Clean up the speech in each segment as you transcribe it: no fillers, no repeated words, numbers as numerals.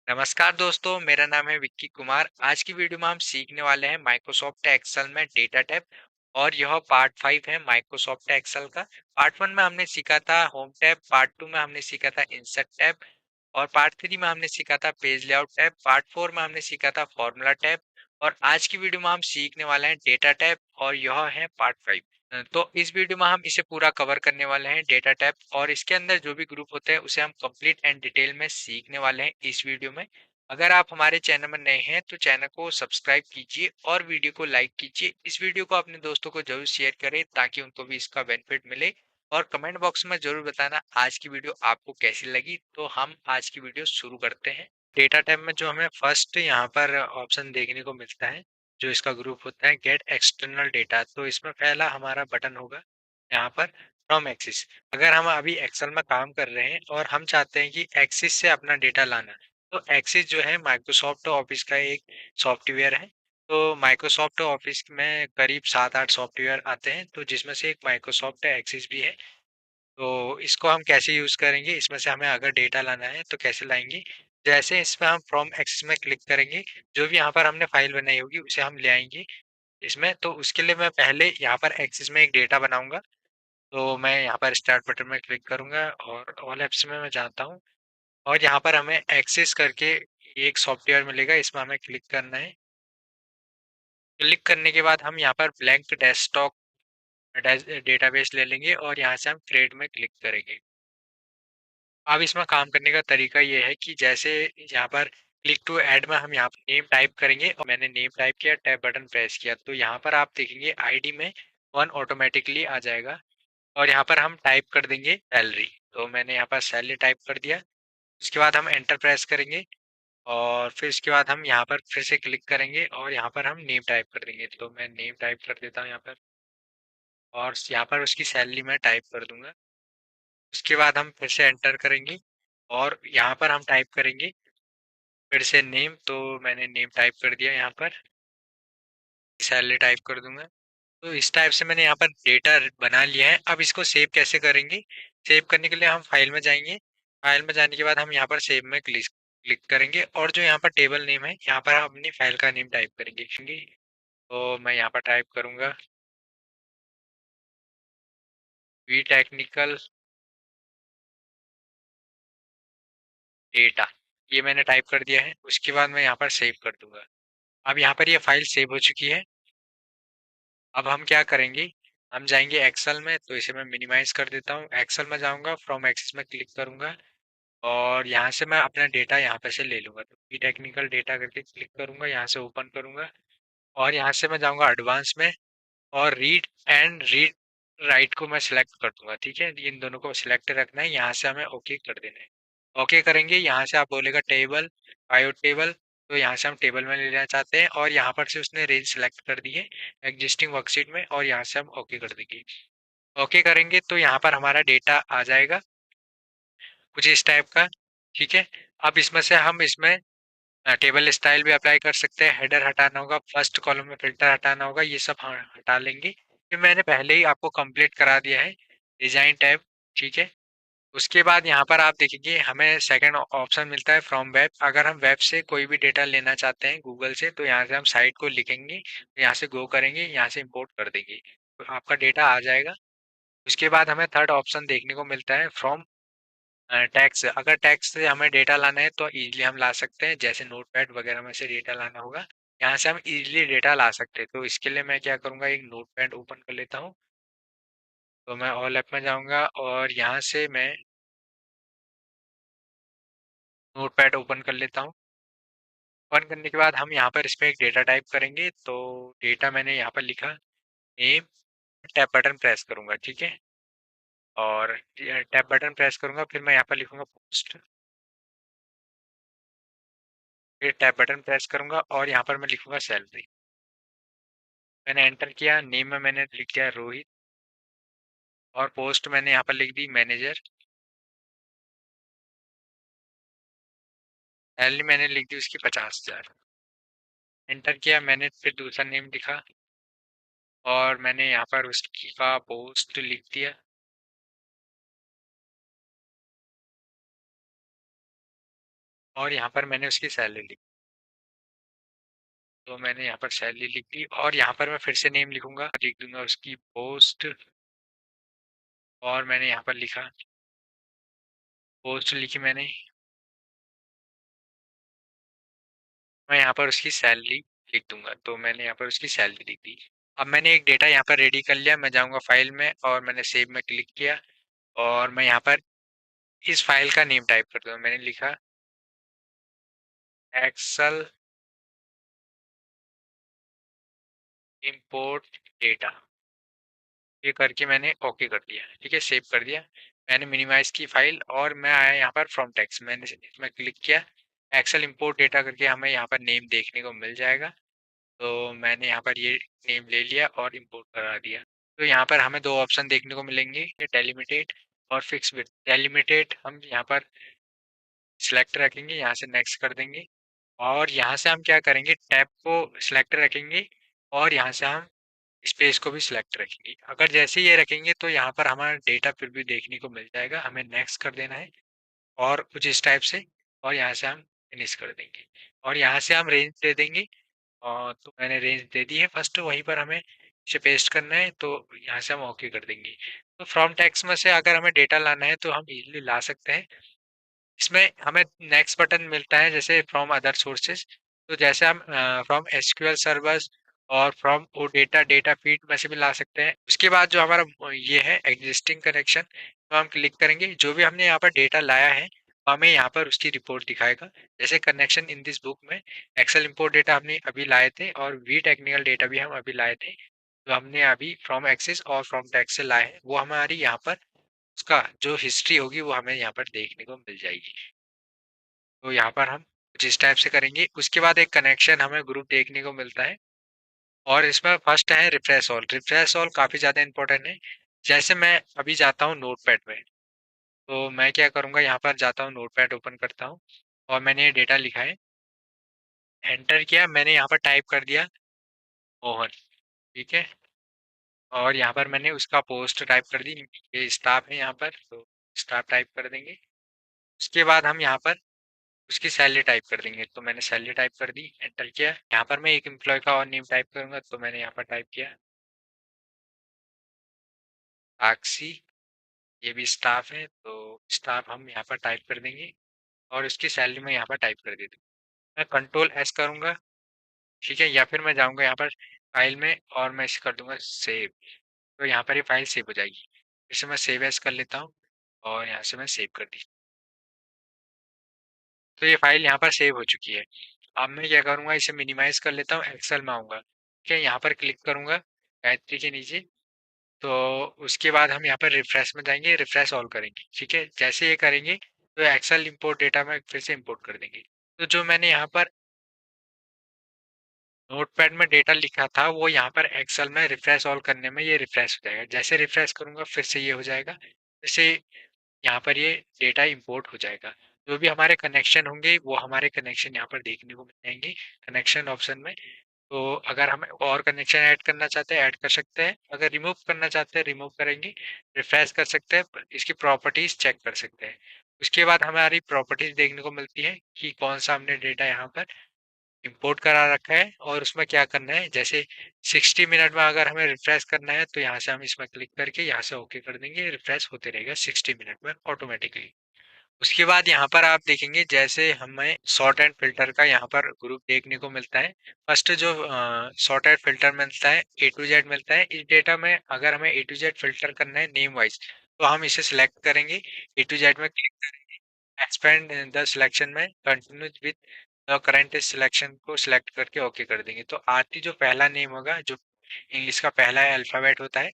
नमस्कार दोस्तों, मेरा नाम है विक्की कुमार। आज की वीडियो में हम सीखने वाले हैं माइक्रोसॉफ्ट एक्सेल में डेटा टैब और यह पार्ट 5 है माइक्रोसॉफ्ट एक्सेल का। पार्ट 1 में हमने सीखा था होम टैब, पार्ट 2 में हमने सीखा था इंसर्ट टैब और पार्ट 3 में हमने सीखा था पेज लेआउट टैब, पार्ट 4 में हमने सीखा था फॉर्मूला टैब और आज की वीडियो में हम सीखने वाले हैं डेटा टैब और यह है पार्ट 5। तो इस वीडियो में हम इसे पूरा कवर करने वाले हैं डेटा टैब और इसके अंदर जो भी ग्रुप होते हैं उसे हम कंप्लीट एंड डिटेल में सीखने वाले हैं इस वीडियो में। अगर आप हमारे चैनल में नए हैं तो चैनल को सब्सक्राइब कीजिए और वीडियो को लाइक कीजिए। इस वीडियो को अपने दोस्तों को जरूर शेयर करें ताकि उनको भी इसका बेनिफिट मिले और कमेंट बॉक्स में जरूर बताना आज की वीडियो आपको कैसी लगी। तो हम आज की वीडियो शुरू करते हैं। डेटा टैब में जो हमें फर्स्ट यहाँ पर ऑप्शन देखने को मिलता है, जो इसका ग्रुप होता है गेट एक्सटर्नल डेटा, तो इसमें पहला हमारा बटन होगा यहाँ पर फ्रॉम एक्सिस। अगर हम अभी एक्सेल में काम कर रहे हैं और हम चाहते हैं कि एक्सिस से अपना डेटा लाना, तो एक्सिस जो है माइक्रोसॉफ्ट ऑफिस का एक सॉफ्टवेयर है। तो माइक्रोसॉफ्ट ऑफिस में करीब 7-8 सॉफ्टवेयर आते हैं, तो जिसमें से एक माइक्रोसॉफ्ट एक्सिस भी है। तो इसको हम कैसे यूज़ करेंगे, इसमें से हमें अगर डेटा लाना है तो कैसे लाएंगे। जैसे इसमें हम फ्रॉम एक्सेस में क्लिक करेंगे, जो भी यहाँ पर हमने फाइल बनाई होगी उसे हम ले आएंगे इसमें। तो उसके लिए मैं पहले यहाँ पर एक्सेस में एक डेटा बनाऊंगा। तो मैं यहाँ पर स्टार्ट बटन में क्लिक करूंगा और ऑल एप्स में मैं जाता हूँ और यहाँ पर हमें एक्सेस करके एक सॉफ्टवेयर मिलेगा, इसमें हमें क्लिक करना है। क्लिक करने के बाद हम यहाँ पर ब्लैंक डेस्कटॉप डेटाबेस ले लेंगे और यहाँ से हम क्रिएट में क्लिक करेंगे। अब इसमें काम करने का तरीका ये है कि जैसे यहाँ पर क्लिक टू ऐड में हम यहाँ पर नेम टाइप करेंगे और मैंने नेम टाइप किया, टैब बटन प्रेस किया, तो यहाँ पर आप देखेंगे आईडी में 1 ऑटोमेटिकली आ जाएगा और यहाँ पर हम टाइप कर देंगे सैलरी। तो मैंने यहाँ पर सैलरी टाइप कर दिया। उसके बाद हम एंटर प्रेस करेंगे और फिर इसके बाद हम यहाँ पर फिर से क्लिक करेंगे और यहाँ पर हम नेम टाइप कर देंगे। तो मैं नेम टाइप कर देता हूँ यहाँ पर और यहाँ पर उसकी सैलरी मैं टाइप कर दूंगा। उसके बाद हम फिर से एंटर करेंगे और यहाँ पर हम टाइप करेंगे फिर से नेम। तो मैंने नेम टाइप कर दिया, यहाँ पर सैलरी टाइप कर दूंगा। तो इस टाइप से मैंने यहाँ पर डेटा बना लिया है। अब इसको सेव कैसे करेंगे, सेव करने के लिए हम फाइल में जाएंगे। फाइल में जाने के बाद हम यहाँ पर सेव में क्लिक क्लिक करेंगे और जो यहाँ पर टेबल नेम है यहाँ पर हम अपनी फाइल का नेम टाइप करेंगे। तो मैं यहाँ पर टाइप करूंगा वी टेक्निकल डेटा, ये मैंने टाइप कर दिया है। उसके बाद मैं यहाँ पर सेव कर दूंगा। अब यहाँ पर ये फाइल सेव हो चुकी है। अब हम क्या करेंगे, हम जाएंगे एक्सेल में, तो इसे मैं मिनिमाइज कर देता हूँ। एक्सेल में जाऊंगा, फ्रॉम एक्सेस में क्लिक करूंगा और यहाँ से मैं अपना डेटा यहाँ पे से ले लूंगा। तो ई टेक्निकल डेटा करके क्लिक करूंगा, यहाँ से ओपन करूंगा और यहाँ से मैं जाऊंगा एडवांस में और रीड एंड रीड राइट को मैं सिलेक्ट कर दूंगा। ठीक है, इन दोनों को सिलेक्ट रखना है, यहाँ से हमें ओके कर देना है। ओके करेंगे, यहाँ से आप बोलेगा टेबल पाइवट टेबल, तो यहाँ से हम टेबल में लेना चाहते हैं और यहाँ पर से उसने रेंज सेलेक्ट कर दी है एग्जिस्टिंग वर्कशीट में और यहाँ से हम ओके कर देंगे। ओके करेंगे तो यहाँ पर हमारा डेटा आ जाएगा कुछ इस टाइप का। ठीक है, अब इसमें से हम इसमें टेबल स्टाइल भी अप्लाई कर सकते हैं, हेडर हटाना होगा, फर्स्ट कॉलम में फिल्टर हटाना होगा, ये सब हटा लेंगे। ये मैंने पहले ही आपको कंप्लीट करा दिया है डिजाइन टैब। ठीक है, उसके बाद यहाँ पर आप देखेंगे हमें सेकंड ऑप्शन मिलता है फ्रॉम वेब। अगर हम वेब से कोई भी डेटा लेना चाहते हैं गूगल से, तो यहाँ से हम साइट को लिखेंगे, यहाँ से गो करेंगे, यहाँ से इंपोर्ट कर देंगे, तो आपका डेटा आ जाएगा। उसके बाद हमें थर्ड ऑप्शन देखने को मिलता है फ्रॉम टैक्स। अगर टैक्स से हमें डेटा लाना है तो इजीली हम ला सकते हैं, जैसे नोटपैड वगैरह में से डेटा लाना होगा, यहाँ से हम इजीली डेटा ला सकते हैं। तो इसके लिए मैं क्या करूँगा, एक नोटपैड ओपन कर लेता हूँ। तो मैं ऑल ऐप में जाऊँगा और यहाँ से मैं नोटपैड ओपन कर लेता हूँ। ओपन करने के बाद हम यहाँ पर इसमें एक डेटा टाइप करेंगे। तो डेटा मैंने यहाँ पर लिखा नेम, टैब बटन प्रेस करूंगा। ठीक है, और टैब बटन प्रेस करूंगा, फिर मैं यहाँ पर लिखूंगा पोस्ट, फिर टैब बटन प्रेस करूंगा और यहाँ पर मैं लिखूंगा सैलरी। मैंने एंटर किया, नेम में मैंने लिख दिया रोहित और पोस्ट मैंने यहाँ पर लिख दी मैनेजर। सैलरी मैंने लिख दी उसकी 50,000। एंटर किया, मैंने फिर दूसरा नेम लिखा और मैंने यहाँ पर उसका पोस्ट लिख दिया। और यहाँ पर मैंने उसकी सैलरी लिखी। तो मैंने यहाँ पर सैलरी लिख दी और यहाँ पर मैं फिर से नेम लिखूंगा, लिख दूंगा उसकी पोस्ट। और मैंने यहाँ पर लिखा, पोस्ट लिखी मैंने। मैं यहाँ पर उसकी सैलरी लिख दूंगा, तो मैंने यहाँ पर उसकी सैलरी लिख दी। अब मैंने एक डेटा यहाँ पर रेडी कर लिया, मैं जाऊँगा फाइल में और मैंने सेव में क्लिक किया। और मैं यहाँ पर इस फाइल का नेम टाइप कर दूंगा, मैंने लिखा एक्सेल इंपोर्ट डेटा। ये करके मैंने ओके कर दिया, ठीक है, सेव कर दिया। मैंने मिनिमाइज की फाइल और मैं आया यहाँ पर फ्रॉम टेक्स्ट, मैंने इसमें क्लिक किया। एक्सेल इंपोर्ट डेटा करके हमें यहाँ पर नेम देखने को मिल जाएगा। तो मैंने यहाँ पर ये नेम ले लिया और इंपोर्ट करा दिया। तो यहाँ पर हमें दो ऑप्शन देखने को मिलेंगे, डेलिमिटेड और फिक्स विड्थ। डेलिमिटेड हम यहाँ पर सिलेक्ट रखेंगे, यहाँ से नेक्स्ट कर देंगे। और यहाँ से हम क्या करेंगे, टैब को सिलेक्ट रखेंगे और यहाँ से हम स्पेस को भी सिलेक्ट रखेंगे। अगर जैसे ये रखेंगे तो यहाँ पर हमारा डेटा फिर भी देखने को मिल जाएगा, हमें नेक्स्ट कर देना है और कुछ इस टाइप से। और यहाँ से हम फिनिश कर देंगे और यहाँ से हम रेंज दे देंगे। और तो मैंने रेंज दे दी है फर्स्ट, वहीं पर हमें इसे पेस्ट करना है, तो यहाँ से हम ओके कर देंगे। तो फ्रॉम टेक्स्ट में से अगर हमें डेटा लाना है तो हम इजीली ला सकते हैं। इसमें हमें नेक्स्ट बटन मिलता है जैसे फ्रॉम अदर सोर्सेज। तो जैसे हम फ्रॉम एसक्यूएल सर्वर्स और from OData data feed में से भी ला सकते हैं। उसके बाद जो हमारा ये है एग्जिस्टिंग कनेक्शन, तो हम क्लिक करेंगे, जो भी हमने यहाँ पर डेटा लाया है तो हमें यहाँ पर उसकी रिपोर्ट दिखाएगा। जैसे कनेक्शन इन दिस बुक में एक्सेल इंपोर्ट डेटा हमने अभी लाए थे और वी टेक्निकल डेटा भी हम अभी लाए थे। तो हमने अभी फ्रॉम एक्सेस और फ्रॉम टैक्स से लाए हैं, वो हमारी यहाँ पर उसका जो हिस्ट्री होगी वो हमें यहाँ पर देखने को मिल जाएगी। तो यहाँ पर हम जिस टाइप से करेंगे, उसके बाद एक कनेक्शन हमें ग्रुप देखने को मिलता है। और इसमें फर्स्ट है रिफ्रेश ऑल। रिफ्रेश ऑल काफ़ी ज़्यादा इंपॉर्टेंट है। जैसे मैं अभी जाता हूँ नोटपैड में, तो मैं क्या करूँगा, यहाँ पर जाता हूँ, नोटपैड ओपन करता हूँ और मैंने ये डेटा लिखा है, एंटर किया, मैंने यहाँ पर टाइप कर दिया मोहन, ठीक है। और यहाँ पर मैंने उसका पोस्ट टाइप कर दी, ये स्टाफ है यहाँ पर, तो स्टाफ टाइप कर देंगे। उसके बाद हम यहाँ पर उसकी सैलरी टाइप कर देंगे, तो मैंने सैलरी टाइप कर दी, एंटर किया। यहाँ पर मैं एक एम्प्लॉय का और नेम टाइप करूंगा, तो मैंने यहाँ पर टाइप किया साक्षी। ये भी स्टाफ है, तो स्टाफ हम यहाँ पर टाइप कर देंगे और उसकी सैलरी मैं यहाँ पर टाइप कर देती हूँ। मैं कंट्रोल एस करूंगा, ठीक है, या फिर मैं जाऊंगा यहाँ पर फाइल में और मैं इसे कर दूंगा सेव। तो यहाँ पर ये फाइल सेव हो जाएगी। फिर से मैं सेव एस कर लेता हूँ और यहाँ से मैं सेव कर दी। तो ये फाइल यहाँ पर सेव हो चुकी है। अब मैं क्या करूँगा, इसे मिनिमाइज कर लेता हूँ, एक्सेल में आऊँगा, ठीक है, यहाँ पर क्लिक करूँगा गायत्री के नीचे। तो उसके बाद हम यहाँ पर रिफ्रेश में जाएंगे, रिफ्रेश ऑल करेंगे, ठीक है। जैसे ये करेंगे तो एक्सेल इंपोर्ट डेटा में फिर से इंपोर्ट कर देंगे। तो जो मैंने यहाँ पर नोटपैड में डेटा लिखा था वो यहाँ पर एक्सेल में रिफ्रेश ऑल करने में ये रिफ्रेश हो जाएगा। जैसे रिफ्रेश करूँगा फिर से ये हो जाएगा। जैसे यहाँ पर ये डेटा इंपोर्ट हो जाएगा। जो भी हमारे कनेक्शन होंगे वो हमारे कनेक्शन यहाँ पर देखने को मिल जाएंगे कनेक्शन ऑप्शन में। तो अगर हम और कनेक्शन ऐड करना चाहते हैं ऐड कर सकते हैं, अगर रिमूव करना चाहते हैं रिमूव करेंगे, रिफ्रेश कर सकते हैं, इसकी प्रॉपर्टीज चेक कर सकते हैं। उसके बाद हमारी प्रॉपर्टीज देखने को मिलती है कि कौन सा हमने डेटा यहाँ पर इंपोर्ट करा रखा है और उसमें क्या करना है। जैसे 60 मिनट में अगर हमें रिफ्रेश करना है तो यहाँ से हम इसमें क्लिक करके यहाँ से ओके कर देंगे, रिफ्रेश होते रहेगा 60 मिनट में ऑटोमेटिकली। उसके बाद यहाँ पर आप देखेंगे जैसे हमें सॉर्ट एंड फिल्टर का यहाँ पर ग्रुप देखने को मिलता है। फर्स्ट जो सॉर्ट एंड फिल्टर मिलता है, ए टू जेड मिलता है। इस डेटा में अगर हमें ए टू जेड फिल्टर करना है नेम वाइज, तो हम इसे सिलेक्ट करेंगे, ए टू जेड में क्लिक करेंगे, एक्सपेंड द सिलेक्शन में continue with the current selection को सिलेक्ट करके ओके कर देंगे। तो आरटी जो पहला नेम होगा, जो इंग्लिश का पहला अल्फाबेट होता है,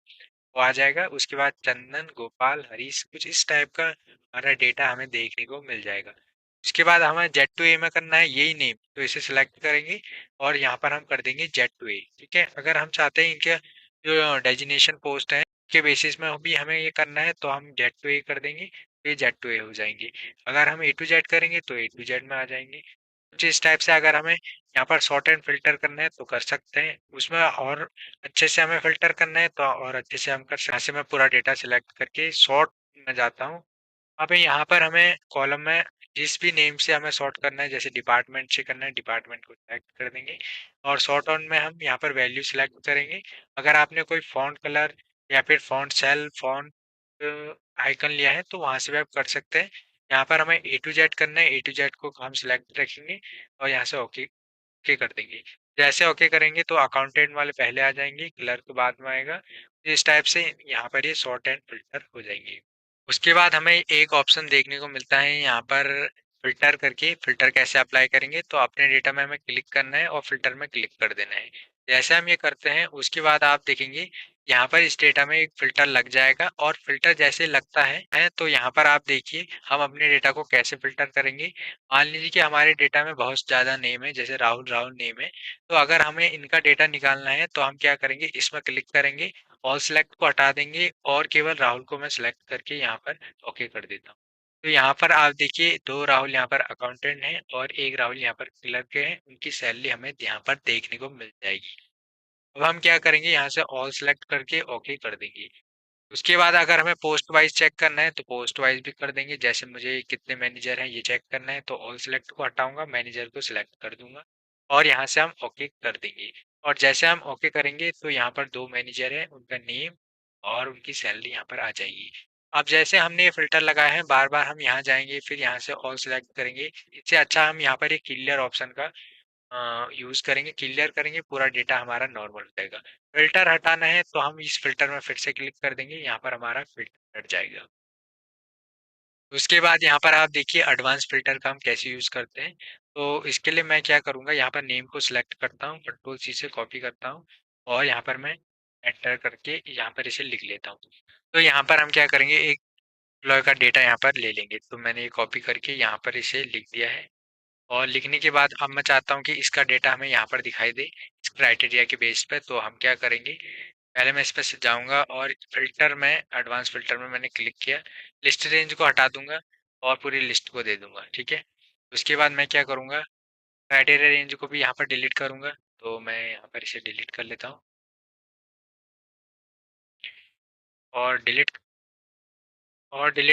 वो आ जाएगा। उसके बाद चंदन, गोपाल, हरीश, कुछ इस टाइप का हमारा डेटा हमें देखने को मिल जाएगा। उसके बाद हमें जेड टू ए में करना है यही नेम, तो इसे सिलेक्ट करेंगे और यहाँ पर हम कर देंगे जेड टू ए, ठीक है। अगर हम चाहते हैं इनके जो डेजिनेशन पोस्ट है के बेसिस में भी हमें ये करना है तो हम जेड टू ए कर देंगे, तो ये जेड टू ए हो जाएंगे। अगर हम ए टू जेड करेंगे तो ए टू जेड में आ जाएंगे। कुछ इस टाइप से अगर हमें यहाँ पर सॉर्ट एंड फिल्टर करना है तो कर सकते हैं, उसमें और अच्छे से हमें फिल्टर करना है तो और अच्छे से हम कर सकते हैं। यहाँ से मैं पूरा डेटा सिलेक्ट करके सॉर्ट में जाता हूँ। अब यहाँ पर हमें कॉलम में जिस भी नेम से हमें सॉर्ट करना है, जैसे डिपार्टमेंट से करना है, डिपार्टमेंट को सेलेक्ट कर देंगे और सॉर्ट ऑन में हम यहाँ पर वैल्यू सेलेक्ट करेंगे। अगर आपने कोई फॉन्ट कलर या फिर फॉन्ट सेल फॉन्ट आइकन लिया है तो वहां से भी आप कर सकते हैं। यहाँ पर हमें ए टू जेड करना है, ए टू जेड को हम सिलेक्ट रखेंगे और यहाँ से ओके ओके कर देंगे। जैसे ओके करेंगे तो अकाउंटेंट वाले पहले आ जाएंगे, क्लर्क बाद में आएगा। इस टाइप से यहाँ पर ये सॉर्ट एंड फिल्टर हो जाएंगे। उसके बाद हमें एक ऑप्शन देखने को मिलता है यहाँ पर फिल्टर करके। फिल्टर कैसे अप्लाई करेंगे, तो अपने डेटा में हमें क्लिक करना है और फिल्टर में क्लिक कर देना है। जैसे हम ये करते हैं उसके बाद आप देखेंगे यहाँ पर इस डेटा में एक फिल्टर लग जाएगा और फिल्टर जैसे लगता है तो यहाँ पर आप देखिए हम अपने डेटा को कैसे फिल्टर करेंगे। मान लीजिए कि हमारे डेटा में बहुत ज़्यादा नेम है, जैसे राहुल राहुल नेम है, तो अगर हमें इनका डेटा निकालना है तो हम क्या करेंगे, इसमें क्लिक करेंगे, ऑल सेलेक्ट को हटा देंगे और केवल राहुल को मैं सेलेक्ट करके यहाँ पर ओके कर देता हूँ। तो यहाँ पर आप देखिए 2 राहुल यहाँ पर अकाउंटेंट हैं और 1 राहुल यहाँ पर क्लर्क हैं, उनकी सैलरी हमें यहाँ पर देखने को मिल जाएगी। अब हम क्या करेंगे, यहाँ से ऑल सेलेक्ट करके ओके कर देंगे। उसके बाद अगर हमें पोस्ट वाइज चेक करना है तो पोस्ट वाइज भी कर देंगे। जैसे मुझे कितने मैनेजर हैं ये चेक करना है तो ऑल सेलेक्ट को हटाऊंगा, मैनेजर को सिलेक्ट कर दूंगा और यहाँ से हम ओके कर देंगे। और जैसे हम ओके करेंगे तो यहाँ पर 2 मैनेजर हैं, उनका नेम और उनकी सैलरी यहाँ पर आ जाएगी। अब जैसे हमने ये फिल्टर लगाया है, बार बार हम यहाँ जाएंगे, फिर यहाँ से ऑल सेलेक्ट करेंगे। इससे अच्छा हम यहाँ पर एक क्लियर ऑप्शन का यूज करेंगे, क्लियर करेंगे, पूरा डेटा हमारा नॉर्मल हो जाएगा। फिल्टर हटाना है तो हम इस फिल्टर में फिर से क्लिक कर देंगे, यहाँ पर हमारा फिल्टर हट जाएगा। उसके बाद यहाँ पर आप देखिए एडवांस फिल्टर का हम कैसे यूज करते हैं। तो इसके लिए मैं क्या करूँगा, यहाँ पर नेम को सिलेक्ट करता हूँ, कंट्रोल सी से कॉपी करता हूँ और यहाँ पर मैं एंटर करके यहाँ पर इसे लिख लेता हूँ। तो यहाँ पर हम क्या करेंगे, एक एम्प्लॉय का डेटा यहाँ पर ले लेंगे। तो मैंने ये कॉपी करके यहाँ पर इसे लिख दिया है और लिखने के बाद अब मैं चाहता हूँ कि इसका डेटा हमें यहाँ पर दिखाई दे इस क्राइटेरिया के बेस पे। तो हम क्या करेंगे, पहले मैं इस पे जाऊँगा और फिल्टर में, एडवांस फिल्टर में मैंने क्लिक किया, लिस्ट रेंज को हटा दूंगा और पूरी लिस्ट को दे दूंगा, ठीक है। उसके बाद मैं क्या करूँगा, क्राइटेरिया रेंज को भी यहाँ पर डिलीट करूँगा। तो मैं यहाँ पर इसे डिलीट कर लेता हूँ और डिलीट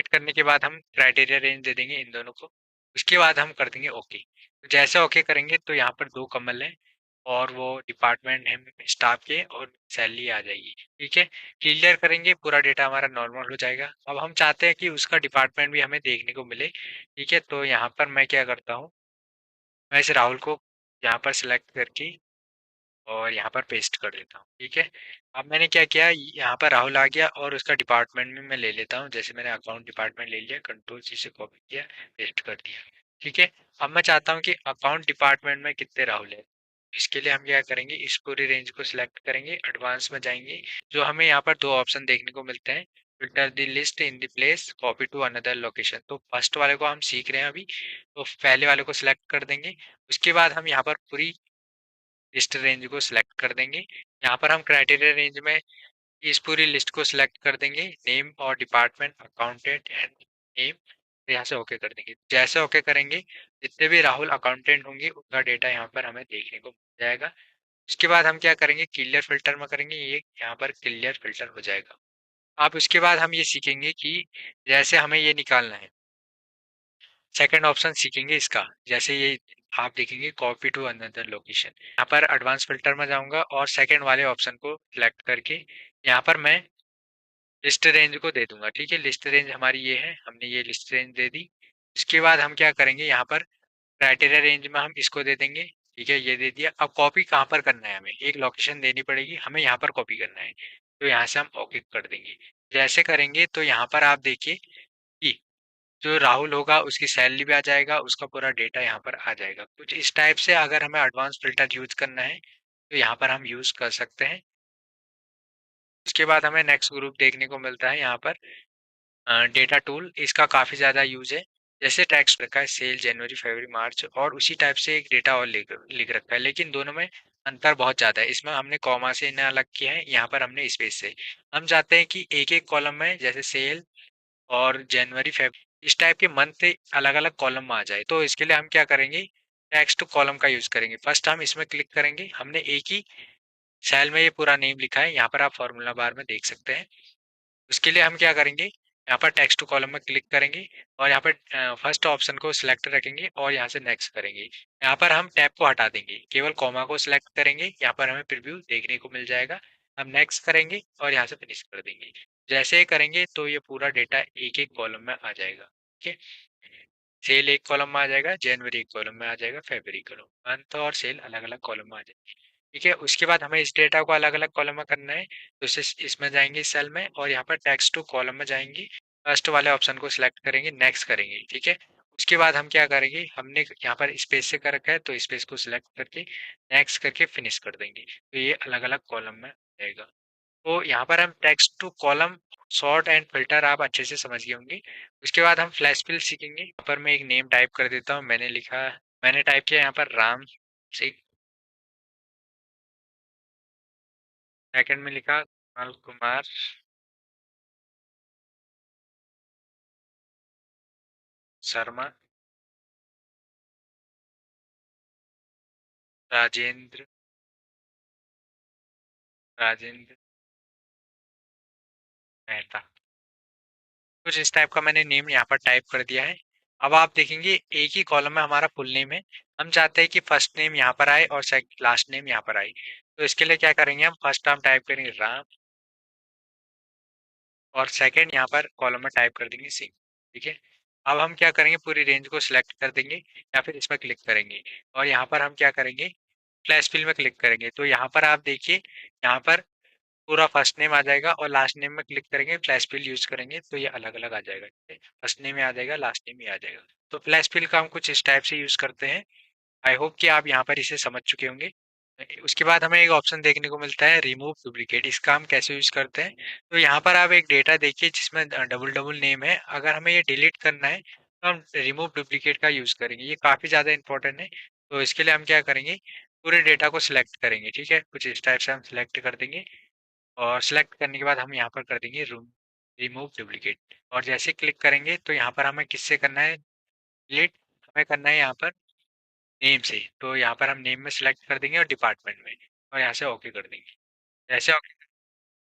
करने के बाद हम क्राइटेरिया रेंज दे देंगे इन दोनों को। उसके बाद हम कर देंगे ओके। तो जैसे ओके करेंगे तो यहाँ पर 2 कमल हैं और वो डिपार्टमेंट है स्टाफ के और सैलरी आ जाएगी, ठीक है। क्लियर करेंगे, पूरा डेटा हमारा नॉर्मल हो जाएगा। अब हम चाहते हैं कि उसका डिपार्टमेंट भी हमें देखने को मिले, ठीक है। तो यहाँ पर मैं क्या करता हूँ, मैं इस राहुल को यहाँ पर सिलेक्ट करके और यहाँ पर पेस्ट कर देता हूँ, ठीक है। अब मैंने क्या किया, यहाँ पर राहुल आ गया और उसका डिपार्टमेंट भी मैं ले लेता हूँ। जैसे मैंने अकाउंट डिपार्टमेंट ले लिया, कंट्रोल सी से कॉपी किया, पेस्ट कर दिया, ठीक है। अब मैं चाहता हूँ कि अकाउंट डिपार्टमेंट में कितने राहुल है। इसके लिए हम क्या करेंगे, इस पूरी रेंज को सिलेक्ट करेंगे, एडवांस में जाएंगे। जो हमें यहाँ पर 2 ऑप्शन देखने को मिलते हैं, filter the list in the place, copy to another location. तो फर्स्ट वाले को हम सीख रहे हैं अभी, तो पहले वाले को सिलेक्ट कर देंगे। उसके बाद हम यहाँ पर पूरी लिस्ट रेंज को सिलेक्ट कर देंगे। यहाँ पर हम क्राइटेरिया रेंज में इस पूरी लिस्ट को सिलेक्ट कर देंगे, नेम और डिपार्टमेंट, अकाउंटेंट एंड नेम, यहाँ से ओके कर देंगे। जैसे ओके करेंगे जितने भी राहुल अकाउंटेंट होंगे उनका डेटा यहाँ पर हमें देखने को मिल जाएगा। उसके बाद हम क्या करेंगे, क्लियर फिल्टर में करेंगे, ये यहाँ पर क्लियर फिल्टर हो जाएगा। अब उसके बाद हम ये सीखेंगे कि जैसे हमें ये निकालना है, सेकंड ऑप्शन सीखेंगे इसका। जैसे ये आप देखेंगे कॉपी टू अनदर लोकेशन, यहाँ पर एडवांस फिल्टर में जाऊंगा और सेकंड वाले ऑप्शन को सिलेक्ट करके यहाँ पर मैं लिस्ट रेंज को दे दूंगा, ठीक है। लिस्ट रेंज हमारी ये है, हमने ये लिस्ट रेंज दे दी। इसके बाद हम क्या करेंगे, यहाँ पर क्राइटेरिया रेंज में हम इसको दे देंगे, ठीक है, ये दे दिया। अब कॉपी कहाँ पर करना है, हमें एक लोकेशन देनी पड़ेगी, हमें यहाँ पर कॉपी करना है। तो यहाँ से हम ओके कर देंगे। जैसे करेंगे तो यहाँ पर आप देखिए कि जो राहुल होगा उसकी सैलरी भी आ जाएगा, उसका पूरा डेटा यहाँ पर आ जाएगा। कुछ इस टाइप से अगर हमें एडवांस फिल्टर यूज करना है तो यहाँ पर हम यूज कर सकते हैं। उसके बाद हमें नेक्स्ट ग्रुप देखने को मिलता है यहाँ पर डेटा टूल। इसका काफ़ी ज़्यादा यूज है। जैसे टैक्स रखा है सेल जनवरी फरवरी मार्च, और उसी टाइप से एक डेटा और लिख लिख रखा है, लेकिन दोनों में अंतर बहुत ज़्यादा है। इसमें हमने कॉमा से इन्हें अलग किया है, यहाँ पर हमने स्पेस से। हम चाहते हैं कि एक एक कॉलम में जैसे सेल और जनवरी फेब इस टाइप के मंथ अलग अलग कॉलम में आ जाए। तो इसके लिए हम क्या करेंगे, टेक्स्ट कॉलम का यूज करेंगे। फर्स्ट हम इसमें क्लिक करेंगे, हमने एक ही सेल में ये पूरा नेम लिखा है, यहाँ पर आप फॉर्मूला बार में देख सकते हैं। उसके लिए हम क्या करेंगे, यहाँ पर टेक्स्ट टू कॉलम में क्लिक करेंगे और यहाँ पर फर्स्ट ऑप्शन को सिलेक्ट रखेंगे और यहाँ से नेक्स्ट करेंगे। यहाँ पर हम टैब को हटा देंगे, केवल कॉमा को सिलेक्ट करेंगे, यहाँ पर हमें प्रीव्यू देखने को मिल जाएगा। हम नेक्स्ट करेंगे और यहाँ से फिनिश कर देंगे। जैसे ही करेंगे तो ये पूरा डेटा एक एक कॉलम में आ जाएगा। ठीक है, सेल एक कॉलम में आ जाएगा, जनवरी एक कॉलम में आ जाएगा, फरवरी कॉलम, मंथ और सेल अलग अलग कॉलम में आ जाएगी। ठीक है, उसके बाद हमें इस डेटा को अलग अलग कॉलम में करना है, तो इसमें जाएंगे सेल में और यहाँ पर टेक्स्ट टू कॉलम में जाएंगे, फर्स्ट वाले ऑप्शन को सिलेक्ट करेंगे, नेक्स्ट करेंगे। ठीक है, उसके बाद हम क्या करेंगे, हमने यहाँ पर स्पेस से कर रखा है तो स्पेस को सिलेक्ट करके नेक्स्ट करके फिनिश कर देंगे, तो ये अलग अलग कॉलम में आएगा। तो यहाँ पर हम text to column sort and filter आप अच्छे से समझ गए होंगे। उसके बाद हम फ्लैश फिल सीखेंगे। यहाँ पर मैं एक नेम टाइप कर देता हूँ, मैंने टाइप किया यहाँ पर राम सिंह। सेकंड में लिखा कमल कुमार शर्मा, राजेंद्र राजेंद्र मेहता। कुछ इस टाइप का मैंने नेम यहाँ पर टाइप कर दिया है। अब आप देखेंगे एक ही कॉलम में हमारा फुल नेम है। हम चाहते हैं कि फर्स्ट नेम यहाँ पर आए और लास्ट नेम यहाँ पर आए, तो इसके लिए क्या करेंगे, हम फर्स्ट नाम टाइप करेंगे राम और सेकंड यहाँ पर कॉलम में टाइप कर देंगे सिंह। ठीक है, अब हम क्या करेंगे, पूरी रेंज को सिलेक्ट कर देंगे या फिर इसमें क्लिक करेंगे और यहाँ पर हम क्या करेंगे, फ्लैश फिल में क्लिक करेंगे। तो यहाँ पर आप देखिए, यहाँ पर पूरा फर्स्ट नेम आ जाएगा और लास्ट नेम में क्लिक करेंगे, फ्लैश फिल यूज करेंगे तो ये अलग अलग आ जाएगा। ठीक है, फर्स्ट नेम में आ जाएगा, लास्ट नेम में आ जाएगा। तो फ्लैश फिल का हम कुछ इस टाइप से यूज करते हैं। आई होप कि आप यहाँ पर इसे समझ चुके होंगे। उसके बाद हमें एक ऑप्शन देखने को मिलता है रिमूव डुप्लीकेट। इसका हम कैसे यूज करते हैं, तो यहाँ पर आप एक डेटा देखिए जिसमें डबल डबल नेम है, अगर हमें ये डिलीट करना है तो हम रिमूव डुप्लीकेट का यूज करेंगे। ये काफी ज्यादा इंपॉर्टेंट है। तो इसके लिए हम क्या करेंगे, पूरे डेटा को सिलेक्ट करेंगे। ठीक है, कुछ इस टाइप से हम सिलेक्ट कर देंगे और सिलेक्ट करने के बाद हम यहाँ पर कर देंगे रिमूव डुप्लीकेट और जैसे क्लिक करेंगे तो यहाँ पर हमें किससे करना है डिलीट, हमें करना है यहाँ पर नेम से। तो यहाँ पर हम नेम में सिलेक्ट कर देंगे और डिपार्टमेंट में और यहाँ से ओके कर देंगे। जैसे ओके,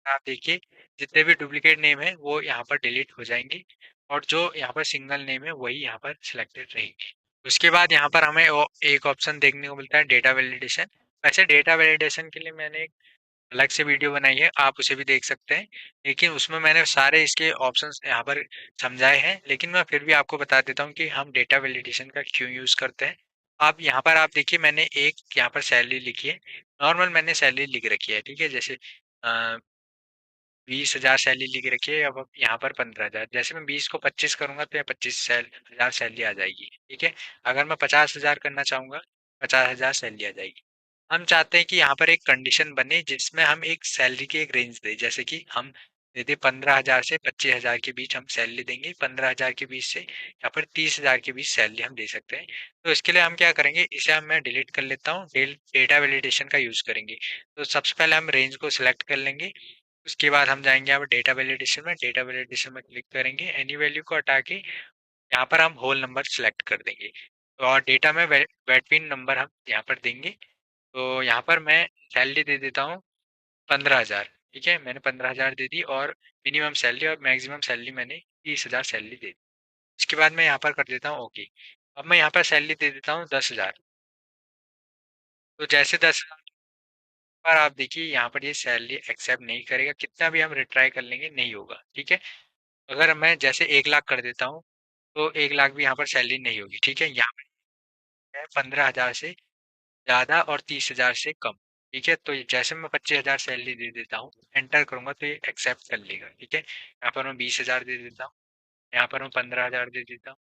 आप देखिए जितने भी डुप्लीकेट नेम है वो यहाँ पर डिलीट हो जाएंगे और जो यहाँ पर सिंगल नेम है वही यहाँ पर सिलेक्टेड रहेंगे। उसके बाद यहाँ पर हमें एक ऑप्शन देखने को मिलता है डेटा वैलिडेशन। वैसे डेटा वैलिडेशन के लिए मैंने एक अलग से वीडियो बनाई है, आप उसे भी देख सकते हैं, लेकिन उसमें मैंने सारे इसके ऑप्शंस यहाँ पर समझाए हैं। लेकिन मैं फिर भी आपको बता देता हूँ कि हम डेटा वैलिडेशन का क्यों यूज करते हैं। आप यहाँ पर आप देखिए, मैंने एक यहाँ पर सैलरी लिखी है, नॉर्मल मैंने सैलरी लिख रखी है। ठीक है, जैसे 20,000 सैलरी लिख रखी है, अब यहाँ पर 15,000, जैसे मैं 20 को 25 करूंगा तो यहाँ 25,000 सैलरी आ जाएगी। ठीक है, अगर मैं 50,000 करना चाहूंगा, 50,000 सैलरी आ जाएगी। हम चाहते हैं कि यहाँ पर एक कंडीशन बने जिसमें हम एक सैलरी की एक रेंज दें, जैसे कि हम दे दें 15,000 से 25,000 के बीच हम सैलरी देंगे, 15,000 के बीच से यहाँ पर 30,000 के बीच सैलरी हम दे सकते हैं। तो इसके लिए हम क्या करेंगे, इसे मैं डिलीट कर लेता हूँ, डेटा वैलिडेशन का यूज करेंगे। तो सबसे पहले हम रेंज को सिलेक्ट कर लेंगे। उसके बाद हम जाएंगे यहाँ पर डेटा वैलिडेशन में क्लिक करेंगे, एनी वैल्यू को हटा के यहाँ पर हम होल नंबर सिलेक्ट कर देंगे। तो और डेटा में वेट पिन नंबर हम यहाँ पर देंगे। तो यहाँ पर मैं सैलरी दे देता हूँ 15,000। ठीक है, मैंने 15,000 दे दी और मिनिमम सैलरी और मैक्सिमम सैलरी मैंने 30,000 सैलरी दे दी। इसके बाद मैं यहाँ पर कर देता हूँ ओके। अब मैं यहाँ पर सैलरी दे देता हूँ 10,000। तो जैसे 10,000 पर आप देखिए यहाँ पर ये सैलरी एक्सेप्ट नहीं करेगा, कितना भी हम रिट्राई कर लेंगे नहीं होगा। ठीक है, अगर मैं जैसे 1 लाख कर देता हूँ तो 1 लाख भी यहाँ पर सैलरी नहीं होगी। ठीक है, यहाँ पर 15,000 से ज़्यादा और 30,000 से कम। ठीक है, तो जैसे मैं 25,000 सैलरी दे देता हूँ, एंटर करूंगा तो ये एक्सेप्ट कर लेगा। ठीक है, यहाँ पर मैं 20,000 दे देता हूँ, यहाँ पर मैं 15,000 दे देता हूँ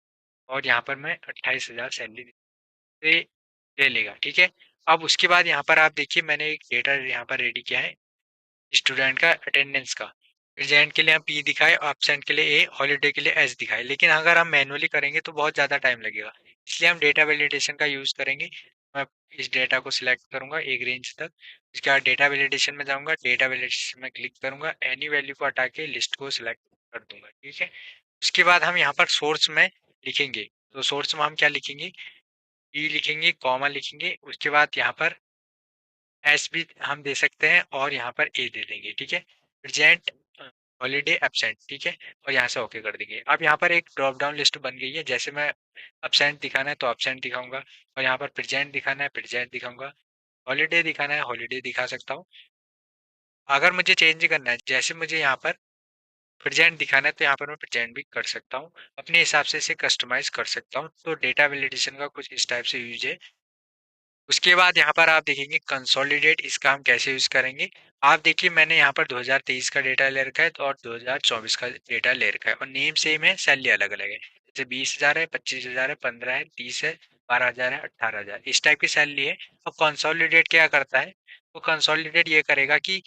और यहाँ पर मैं 28,000 सैलरी तो ये ले लेगा। ठीक है, अब उसके बाद यहाँ पर आप देखिए मैंने एक डेटा यहाँ पर रेडी किया है स्टूडेंट का अटेंडेंस का। प्रेजेंट के लिए हम पी दिखाए, एब्सेंट के लिए ए, हॉलीडे के लिए एस दिखाए, लेकिन अगर हम मैनुअली करेंगे तो बहुत ज़्यादा टाइम लगेगा, इसलिए हम डेटा वैलिडेशन का यूज़ करेंगे। मैं इस डेटा को सिलेक्ट करूंगा एक रेंज तक, उसके बाद डेटा वैलिडेशन में जाऊंगा, डेटा वैलिडेशन में क्लिक करूंगा, एनी वैल्यू को हटा के लिस्ट को सिलेक्ट कर दूंगा। ठीक है, उसके बाद हम यहाँ पर सोर्स में लिखेंगे। तो सोर्स में हम क्या लिखेंगे, ई लिखेंगे, कॉमा लिखेंगे, उसके बाद यहाँ पर एस भी हम दे सकते हैं और यहाँ पर ए दे देंगे। ठीक है, प्रेजेंट हॉलीडे एब्सेंट, ठीक है, और यहाँ से ओके कर देंगे। अब यहाँ पर एक ड्रॉप डाउन लिस्ट बन गई है, जैसे मैं एब्सेंट दिखाना है तो एब्सेंट दिखाऊंगा, और यहाँ पर प्रेजेंट दिखाना है प्रेजेंट दिखाऊंगा, हॉलीडे दिखाना है हॉलीडे दिखा सकता हूँ। अगर मुझे चेंज करना है, जैसे मुझे यहाँ पर प्रेजेंट दिखाना है तो यहाँ पर मैं प्रेजेंट भी कर सकता हूँ, अपने हिसाब से इसे कस्टमाइज कर सकता हूँ। तो डेटा वैलिडेशन का कुछ इस टाइप से यूज है। उसके बाद यहाँ पर आप देखेंगे कंसोलिडेट, इसका हम कैसे यूज करेंगे। आप देखिए मैंने यहाँ पर 2023 का डेटा ले रखा है तो और 2024 का डेटा ले रखा है, और नेम सेम है, सैलरी अलग अलग है, जैसे 20,000 है, 25,000 है, 15 है, 30 है, 12,000 है, 18,000, इस टाइप की सैलरी है। अब कंसोलिडेट क्या करता है, वो कंसोलिडेट ये करेगा कि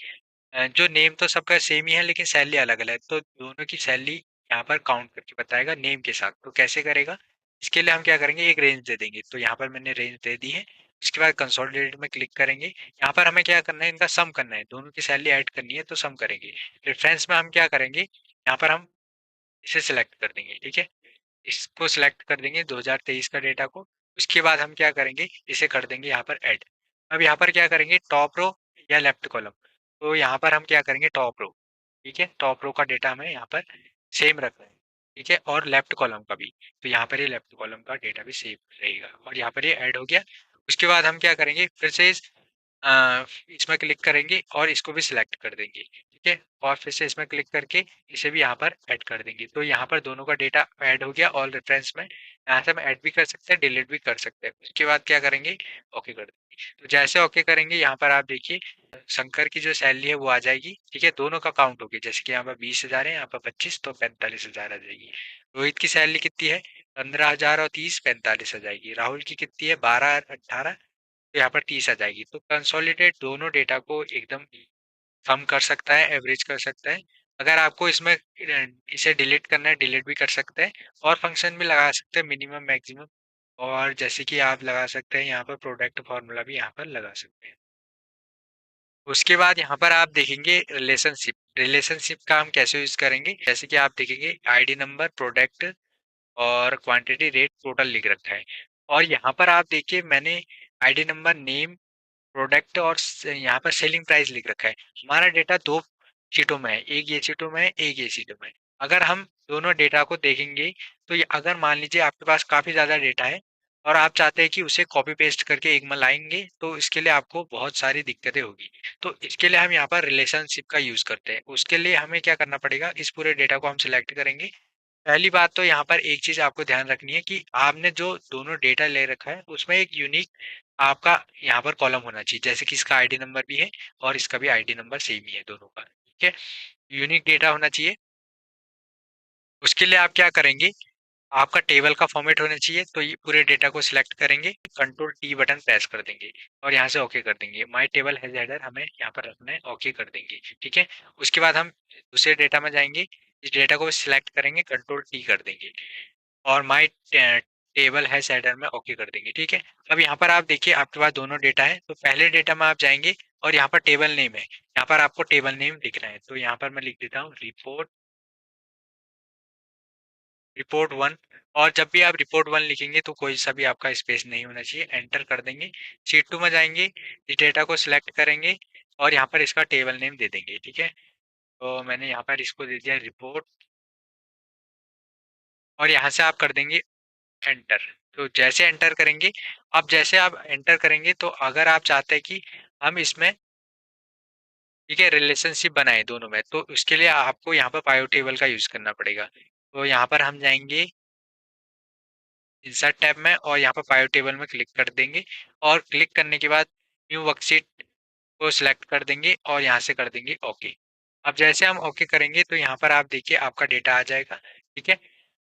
जो नेम तो सबका सेम ही है लेकिन सैलरी अलग अलग है, तो दोनों की सैलरी यहाँ पर काउंट करके बताएगा नेम के साथ। तो कैसे करेगा, इसके लिए हम क्या करेंगे, एक रेंज दे देंगे, तो यहाँ पर मैंने रेंज दे दी है। उसके बाद कंसोलिडेट में क्लिक करेंगे, यहाँ पर हमें क्या करना है, इनका सम करना है, दोनों की सैलरी ऐड करनी है तो सम करेंगे। रेफरेंस में हम क्या करेंगे, यहाँ पर हम इसे सिलेक्ट कर देंगे, ठीक है, इसको सिलेक्ट कर देंगे 2023 का डेटा को। उसके बाद हम क्या करेंगे, इसे कर देंगे यहाँ पर ऐड। अब यहाँ पर क्या करेंगे, टॉप रो या लेफ्ट कॉलम, तो यहाँ पर हम क्या करेंगे टॉप रो, ठीक है, टॉप रो का डेटा हमें यहाँ पर सेम रखना है, ठीक है, और लेफ्ट कॉलम का भी, तो यहाँ पर ये लेफ्ट कॉलम का डेटा भी सेम रहेगा, और यहाँ पर ये ऐड हो गया। उसके बाद हम क्या करेंगे, फिर से इसमें क्लिक करेंगे और इसको भी सिलेक्ट कर देंगे, ठीक है, और फिर से इसमें क्लिक करके इसे भी यहाँ पर ऐड कर देंगे। तो यहाँ पर दोनों का डेटा ऐड हो गया ऑल रेफरेंस में। यहाँ से हम ऐड भी कर सकते हैं, डिलीट भी कर सकते हैं। उसके बाद क्या करेंगे, ओके कर देंगे। तो जैसे ओके करेंगे, यहाँ पर आप देखिए शंकर की जो सैलरी है वो आ जाएगी, ठीक है, दोनों का काउंट होगी, जैसे कि यहाँ पर 20,000 है, यहाँ पर 25, तो 45,000 आ जाएगी। रोहित की सैलरी कितनी है, 15,000 और 30, 45 आ जाएगी। राहुल की कितनी है, 12, 18, तो यहाँ पर 30 आ जाएगी। तो कंसोलिडेट दोनों डेटा को एकदम सम कर सकता है, एवरेज कर सकता है। अगर आपको इसमें इसे डिलीट करना है, डिलीट भी कर सकते हैं, और फंक्शन भी लगा सकते हैं, मिनिमम मैक्सिमम, और जैसे कि आप लगा सकते हैं यहाँ पर प्रोडक्ट फार्मूला भी यहाँ पर लगा सकते हैं। उसके बाद यहाँ पर आप देखेंगे रिलेशनशिप, रिलेशनशिप का हम कैसे यूज करेंगे, जैसे कि आप देखेंगे आईडी नंबर, प्रोडक्ट और क्वांटिटी, रेट, टोटल लिख रखा है। और यहाँ पर आप देखिए मैंने आईडी नंबर, नेम, प्रोडक्ट और यहाँ पर सेलिंग प्राइस लिख रखा है। हमारा डेटा दो शीटों में है, एक ये शीटों में है, एक ये शीटों में है। अगर हम दोनों डेटा को देखेंगे तो ये, अगर मान लीजिए आपके पास काफी ज्यादा डेटा है और आप चाहते हैं कि उसे कॉपी पेस्ट करके एक में लाएंगे, तो इसके लिए आपको बहुत सारी दिक्कतें होगी। तो इसके लिए हम यहाँ पर रिलेशनशिप का यूज करते हैं। उसके लिए हमें क्या करना पड़ेगा, इस पूरे डेटा को हम सिलेक्ट करेंगे। पहली बात तो यहाँ पर एक चीज आपको ध्यान रखनी है कि आपने जो दोनों डेटा ले रखा है उसमें एक यूनिक आपका यहाँ पर कॉलम होना चाहिए, जैसे कि इसका आईडी नंबर भी है और इसका भी आईडी नंबर सेम ही है दोनों का, ठीक है, यूनिक डेटा होना चाहिए। उसके लिए आप क्या करेंगे, आपका टेबल का फॉर्मेट होना चाहिए, तो ये पूरे डेटा को सिलेक्ट करेंगे, कंट्रोल टी बटन प्रेस कर देंगे और यहाँ से ओके कर देंगे। माय टेबल हैज हेडर हमें यहाँ पर रखना है, ओके कर देंगे, ठीक है। उसके बाद हम दूसरे डेटा में जाएंगे, इस डेटा को सिलेक्ट करेंगे, कंट्रोल टी कर देंगे और माय टेबल हैज हेडर में ओके कर देंगे, ठीक है। अब यहाँ पर आप देखिए आपके पास दोनों डेटा है, तो पहले डेटा में आप जाएंगे और यहाँ पर टेबल नेम है, यहाँ पर आपको टेबल नेम लिखना है, तो यहाँ पर मैं लिख देता हूँ रिपोर्ट, रिपोर्ट वन। और जब भी आप रिपोर्ट वन लिखेंगे तो कोई सा भी आपका स्पेस नहीं होना चाहिए, एंटर कर देंगे। शीट टू में जाएंगे, इस डेटा को सिलेक्ट करेंगे और यहाँ पर इसका टेबल नेम दे देंगे, ठीक है। तो मैंने यहाँ पर इसको दे दिया रिपोर्ट, और यहाँ से आप कर देंगे एंटर। तो जैसे एंटर करेंगे, अब जैसे आप एंटर करेंगे तो अगर आप चाहते हैं कि हम इसमें, ठीक है, रिलेशनशिप बनाए दोनों में, तो उसके लिए आपको यहाँ पर पायो टेबल का यूज करना पड़ेगा। तो यहाँ पर हम जाएंगे इंसर्ट टैब में और यहाँ पर पायो टेबल में क्लिक कर देंगे, और क्लिक करने के बाद न्यू वर्कशीट को सिलेक्ट कर देंगे और यहाँ से कर देंगे ओके। अब जैसे हम ओके करेंगे तो यहाँ पर आप देखिए आपका डेटा आ जाएगा, ठीक है।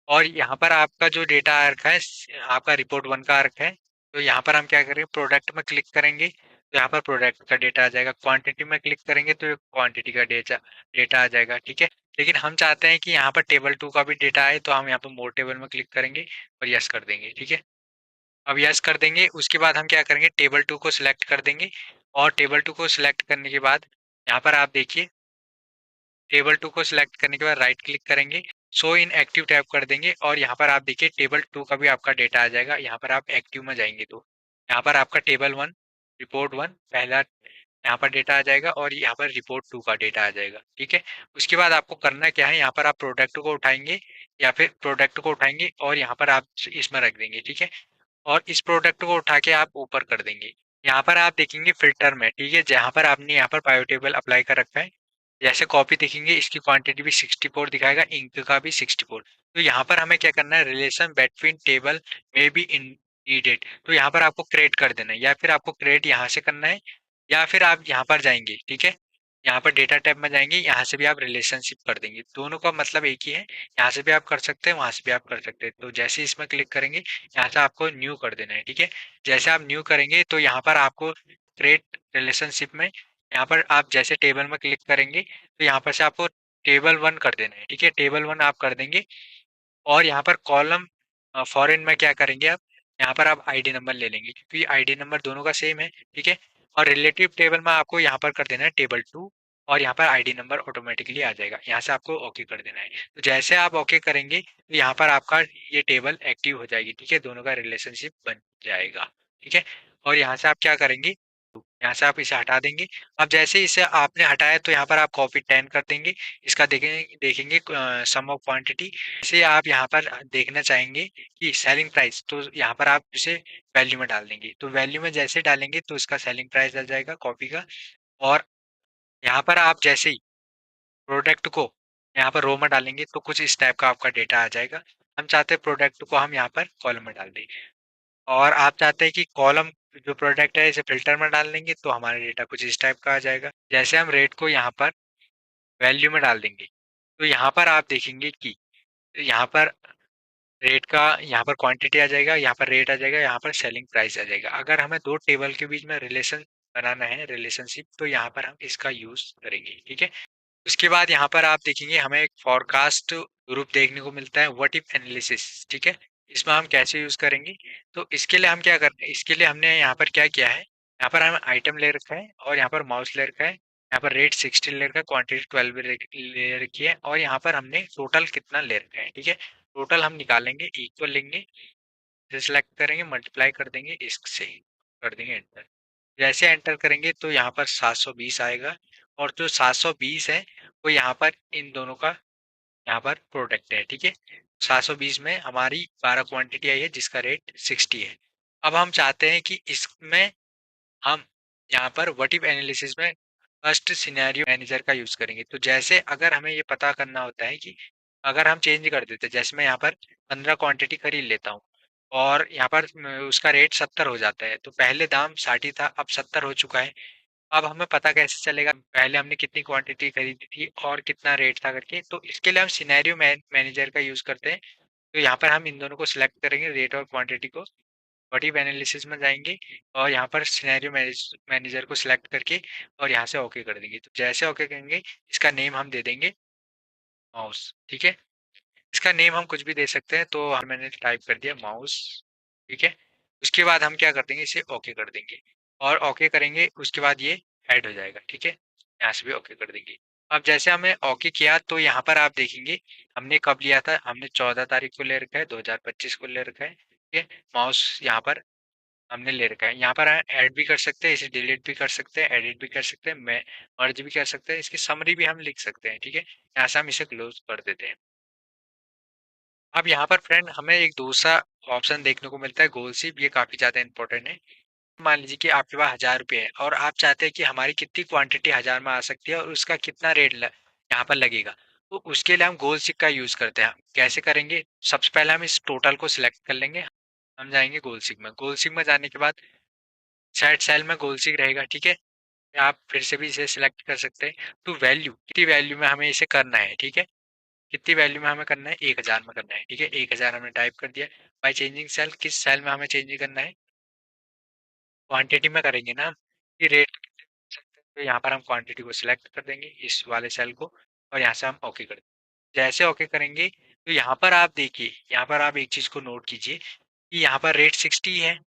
और यहाँ पर आपका जो डेटा आ रखा है, आपका रिपोर्ट वन का आ रखा है, तो यहाँ पर हम क्या करेंगे, प्रोडक्ट में क्लिक करेंगे तो यहाँ पर प्रोडक्ट का डेटा आ जाएगा, क्वांटिटी में क्लिक करेंगे तो क्वांटिटी का डेटा डेटा आ जाएगा, ठीक है। लेकिन हम चाहते हैं कि यहाँ पर टेबल टू का भी डेटा आए, तो हम यहाँ पर मोर टेबल में क्लिक करेंगे और यस कर देंगे, ठीक है। अब यस कर देंगे, उसके बाद हम क्या करेंगे, टेबल टू को सिलेक्ट कर देंगे, और टेबल टू को सिलेक्ट करने के बाद यहाँ पर आप देखिए टेबल टू को सिलेक्ट करने के बाद राइट क्लिक करेंगे, शो इन एक्टिव टैब कर देंगे, और यहाँ पर आप देखिए टेबल टू का भी आपका डेटा आ जाएगा। यहाँ पर आप एक्टिव में जाएंगे तो यहाँ पर आपका टेबल वन, रिपोर्ट वन पहला यहाँ पर डेटा आ जाएगा और यहाँ पर रिपोर्ट 2 का डेटा आ जाएगा, ठीक है। उसके बाद आपको करना क्या है, यहाँ पर आप प्रोडक्ट को उठाएंगे या फिर प्रोडक्ट को उठाएंगे और यहाँ पर आप इसमें रख देंगे, ठीक है। और इस प्रोडक्ट को उठा के आप ऊपर कर देंगे। यहाँ पर आप देखेंगे फिल्टर में, ठीक है, जहाँ पर आपने यहाँ पर पायो टेबल अप्लाई कर रखा है, जैसे कॉपी देखेंगे इसकी क्वांटिटी भी 64 दिखाएगा, इंक का भी 64। तो यहाँ पर हमें क्या करना है, रिलेशन बिटवीन टेबल में बी इन नीडेड, तो यहाँ पर आपको क्रिएट कर देना है, या फिर आपको क्रिएट यहाँ से करना है, या फिर आप यहाँ पर जाएंगे, ठीक है। यहाँ पर डेटा टैब में जाएंगे, यहाँ से भी आप रिलेशनशिप कर देंगे, दोनों का मतलब एक ही है। यहाँ से भी आप कर सकते हैं, वहां से भी आप कर सकते हैं। तो जैसे इसमें क्लिक करेंगे, यहाँ से आपको न्यू कर देना है, ठीक है। जैसे आप न्यू करेंगे तो यहाँ पर आपको क्रिएट रिलेशनशिप में, यहाँ पर आप जैसे टेबल में क्लिक करेंगे तो यहाँ पर से आपको टेबल 1 कर देना है, ठीक है। टेबल 1 आप कर देंगे और यहाँ पर कॉलम फॉरेन में क्या करेंगे आप, यहाँ पर आप आईडी नंबर ले लेंगे क्योंकि आईडी नंबर दोनों का सेम है, ठीक है। और रिलेटिव टेबल में आपको यहाँ पर कर देना है टेबल 2 और यहाँ पर आईडी नंबर ऑटोमेटिकली आ जाएगा, यहाँ से आपको ओके कर देना है। तो जैसे आप ओके करेंगे तो यहाँ पर आपका ये टेबल एक्टिव हो जाएगी, ठीक है, दोनों का रिलेशनशिप बन जाएगा, ठीक है। और यहाँ से आप क्या करेंगे, यहाँ से आप इसे हटा देंगे। अब जैसे इसे आपने हटाया तो यहाँ पर आप कॉपी 10 कर देंगे, इसका देखेंगे देखेंगे सम ऑफ क्वांटिटी से आप यहाँ पर देखना चाहेंगे कि सेलिंग प्राइस, तो यहाँ पर आप इसे वैल्यू में डाल देंगे, तो वैल्यू में जैसे डालेंगे तो इसका सेलिंग प्राइस आ जाएगा कॉपी का। और यहाँ पर आप जैसे ही प्रोडक्ट को यहाँ पर रो में डालेंगे तो कुछ इस टाइप का आपका डेटा आ जाएगा। हम चाहते हैं प्रोडक्ट को हम यहाँ पर कॉलम में डाल दें, और आप चाहते हैं कि कॉलम जो प्रोडक्ट है इसे फिल्टर में डाल देंगे तो हमारा डेटा कुछ इस टाइप का आ जाएगा। जैसे हम रेट को यहाँ पर वैल्यू में डाल देंगे तो यहाँ पर आप देखेंगे कि यहाँ पर रेट का, यहाँ पर क्वांटिटी आ जाएगा, यहाँ पर रेट आ जाएगा, यहाँ पर सेलिंग प्राइस आ जाएगा। अगर हमें दो टेबल के बीच में रिलेशन बनाना है, रिलेशनशिप, तो यहाँ पर हम इसका यूज करेंगे, ठीक है। उसके बाद यहाँ पर आप देखेंगे हमें एक फोरकास्ट ग्रुप देखने को मिलता है, व्हाट इफ एनालिसिस, ठीक है। इसमें हम कैसे यूज करेंगे, तो इसके लिए हम क्या करते हैं, इसके लिए हमने यहाँ पर क्या किया है, यहाँ पर हम आइटम ले रखा है और यहाँ पर माउस ले रखा है, यहाँ पर रेट 16 ले रखा है, क्वांटिटी 12 ले रखी है, और यहाँ पर हमने टोटल कितना ले रखा है, ठीक है। टोटल हम निकालेंगे, इक्वल लेंगे, सिलेक्ट करेंगे, मल्टीप्लाई कर देंगे, इससे कर देंगे एंटर। जैसे एंटर करेंगे तो यहाँ पर 720 आएगा, और जो 720 है वो यहाँ पर इन दोनों का यहाँ पर प्रोडक्ट है, ठीक है। 720 में हमारी 12 क्वांटिटी आई है जिसका रेट 60 है। अब हम चाहते हैं कि इसमें हम यहाँ पर व्हाट इफ एनालिसिस में फर्स्ट सिनेरियो मैनेजर का यूज करेंगे। तो जैसे अगर हमें ये पता करना होता है कि अगर हम चेंज कर देते, जैसे मैं यहाँ पर 15 क्वांटिटी खरीद लेता हूँ और यहाँ पर उसका रेट 70 हो जाता है, तो पहले दाम 60 ही था, अब 70 हो चुका है। अब हमें पता कैसे चलेगा पहले हमने कितनी क्वांटिटी खरीदी थी और कितना रेट था करके, तो इसके लिए हम सिनेरियो मैनेजर का यूज करते हैं। तो यहाँ पर हम इन दोनों को सिलेक्ट करेंगे, रेट और क्वांटिटी को, बॉडी एनालिसिस में जाएंगे और यहाँ पर सिनेरियो मैनेजर को सिलेक्ट करके और यहाँ से ओके कर देंगे। तो जैसे ओके करेंगे इसका नेम हम दे देंगे माउस, ठीक है। इसका नेम हम कुछ भी दे सकते हैं, तो मैंने टाइप कर दिया माउस, ठीक है। उसके बाद हम क्या कर देंगे, इसे ओके कर देंगे और ओके करेंगे, उसके बाद ये ऐड हो जाएगा, ठीक है। यहाँ से भी ओके कर देंगे। अब जैसे हमें ओके किया तो यहाँ पर आप देखेंगे हमने कब लिया था, हमने 14 तारीख को ले रखा है, 2025 को ले रखा है, ठीक है। माउस यहाँ पर हमने ले रखा है, यहाँ पर ऐड भी कर सकते हैं, इसे डिलीट भी कर सकते हैं, एडिट भी कर सकते हैं, मैं मर्ज भी कर सकते हैं, इसकी समरी भी हम लिख सकते हैं, ठीक है। यहाँ से हम इसे क्लोज कर देते हैं। अब यहाँ पर फ्रेंड हमें एक दूसरा ऑप्शन देखने को मिलता है, गोल शिप, ये काफी ज्यादा इंपॉर्टेंट है। मान लीजिए कि आपके पास 1000 रुपये है और आप चाहते हैं कि हमारी कितनी क्वांटिटी 1000 में आ सकती है और उसका कितना रेट यहाँ पर लगेगा। तो उसके लिए हम गोल शिप का यूज करते हैं। कैसे करेंगे, सबसे पहले हम इस टोटल को सिलेक्ट कर लेंगे, हम जाएंगे गोल शिप में, गोल शिप में जाने के बाद सेट सेल में गोल शिप रहेगा, ठीक है। आप फिर से भी इसे सिलेक्ट कर सकते हैं। तो वैल्यू, कितनी वैल्यू में हमें इसे करना है, ठीक है। कितनी वैल्यू में हमें करना है, 1000 में करना है, ठीक है। 1000 हमने टाइप कर दिया। बाय चेंजिंग सेल, किस सेल में हमें चेंज करना है, क्वांटिटी में करेंगे ना कि रेट, तो यहाँ पर हम क्वांटिटी को सिलेक्ट कर देंगे, इस वाले सेल को, और यहाँ से हम ओके कर देंगे। जैसे ओके करेंगे तो यहाँ पर आप देखिए, यहाँ पर आप एक चीज को नोट कीजिए कि यहाँ पर रेट 60 है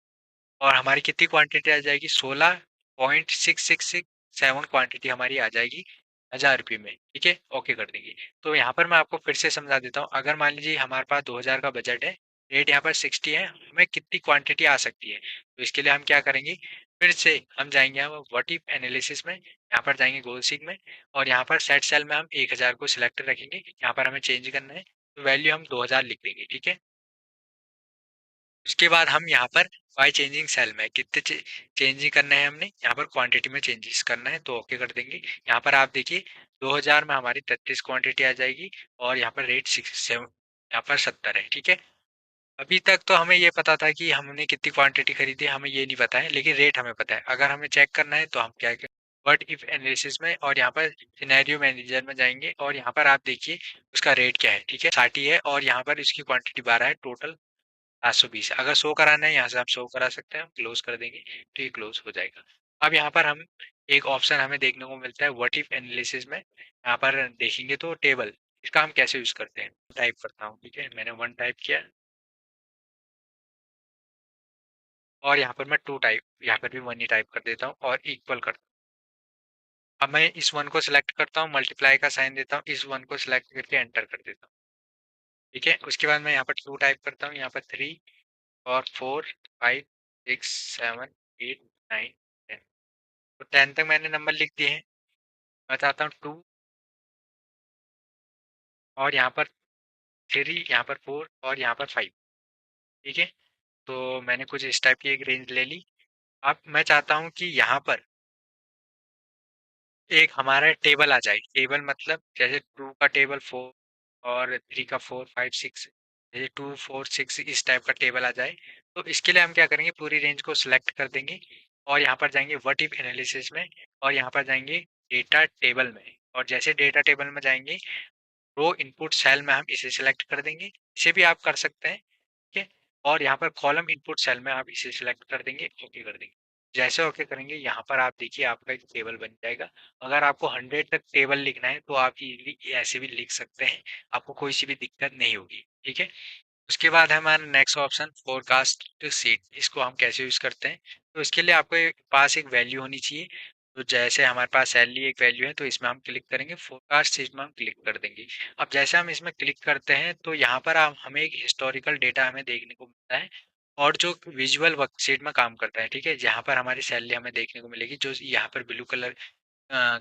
और हमारी कितनी क्वांटिटी आ जाएगी, 16.6667 क्वांटिटी हमारी आ जाएगी 1000 रुपये में, ठीक है। ओके कर देंगे। तो यहाँ पर मैं आपको फिर से समझा देता हूँ, अगर मान लीजिए हमारे पास 2000 का बजट है, रेट यहाँ पर 60 है, हमें कितनी क्वांटिटी आ सकती है, तो इसके लिए हम क्या करेंगे, फिर से हम जाएँगे हम व्हाट इफ एनालिसिस में, यहाँ पर जाएँगे गोल सीक में और यहाँ पर सेट सेल में हम 1000 को सिलेक्ट रखेंगे, यहाँ पर हमें चेंज करना है, तो वैल्यू हम 2000 लिख देंगे, ठीक है? उसके बाद हम यहाँ पर बाय चेंजिंग सेल में कितने चेंजिंग करने हैं हमने, यहाँ पर क्वांटिटी में चेंजेस करना है तो ओके कर देंगे। यहाँ पर आप देखिए 2000 में हमारी 33 क्वांटिटी आ जाएगी और यहाँ पर रेट 67, यहाँ पर 70 है, ठीक है? अभी तक तो हमें ये पता था कि हमने कितनी क्वांटिटी खरीदी है, हमें ये नहीं पता है, लेकिन रेट हमें पता है। अगर हमें चेक करना है तो हम क्या करें, व्हाट इफ एनालिसिस में और यहाँ पर सिनेरियो मैनेजर में जाएंगे और यहाँ पर आप देखिए उसका रेट क्या है, ठीक है? 60 ही है और यहाँ पर इसकी क्वांटिटी 12 है, टोटल 720। अगर शो कराना है यहाँ से आप शो करा सकते हैं, हम क्लोज कर देंगे तो ये क्लोज हो जाएगा। अब यहाँ पर हम एक ऑप्शन हमें देखने को मिलता है व्हाट इफ एनालिसिस में, यहाँ पर देखेंगे तो टेबल, इसका हम कैसे यूज करते हैं, टाइप करता हूँ, ठीक है? मैंने 1 टाइप किया और यहाँ पर मैं 2 टाइप, यहाँ पर भी 1 ही टाइप कर देता हूँ और इक्वल करता हूँ। अब मैं इस 1 को सिलेक्ट करता हूँ, मल्टीप्लाई का साइन देता हूँ, इस 1 को सिलेक्ट करके एंटर कर देता हूँ, ठीक है? उसके बाद मैं यहाँ पर 2 टाइप करता हूँ, यहाँ पर 3 और 4, 5, 6, 7, 8, 9, 10। तो 10 तक मैंने नंबर लिख दिए हैं। मैं चाहता हूँ 2 और यहाँ पर 3, यहाँ पर 4 और यहाँ पर 5, ठीक है? तो मैंने कुछ इस टाइप की एक रेंज ले ली। अब मैं चाहता हूँ कि यहाँ पर एक हमारा टेबल आ जाए। टेबल मतलब जैसे 2 का टेबल 4 और 3 का 4, 5, 6, जैसे 2, 4, 6 इस टाइप का टेबल आ जाए। तो इसके लिए हम क्या करेंगे, पूरी रेंज को सिलेक्ट कर देंगे और यहाँ पर जाएंगे व्हाट इफ एनालिसिस में और यहाँ पर जाएंगे डेटा टेबल में और जैसे डेटा टेबल में जाएंगे रो इनपुट सेल में हम इसे सिलेक्ट कर देंगे। इसे भी आप कर सकते हैं, ठीक है? और यहाँ पर कॉलम इनपुट सेल में आप इसे सिलेक्ट कर देंगे, ओके कर देंगे। जैसे ओके करेंगे यहाँ पर आप देखिए आपका एक टेबल बन जाएगा। अगर आपको 100 तक टेबल लिखना है तो आप इजीली ऐसे भी लिख सकते हैं, आपको कोई सी भी दिक्कत नहीं होगी, ठीक है? उसके बाद है हमारा नेक्स्ट ऑप्शन फोरकास्ट सीट, इसको हम कैसे यूज करते हैं, तो इसके लिए आपके पास एक वैल्यू होनी चाहिए। तो जैसे हमारे पास सैलरी एक वैल्यू है तो इसमें हम क्लिक करेंगे, फोरकास्ट सीट में हम क्लिक कर देंगे। अब जैसे हम इसमें क्लिक करते हैं तो यहाँ पर आप हमें एक हिस्टोरिकल डेटा हमें देखने को मिलता है और जो विजुअल वर्कशीट में काम करता है, ठीक है? जहाँ पर हमारी सैलरी हमें देखने को मिलेगी, जो यहाँ पर ब्लू कलर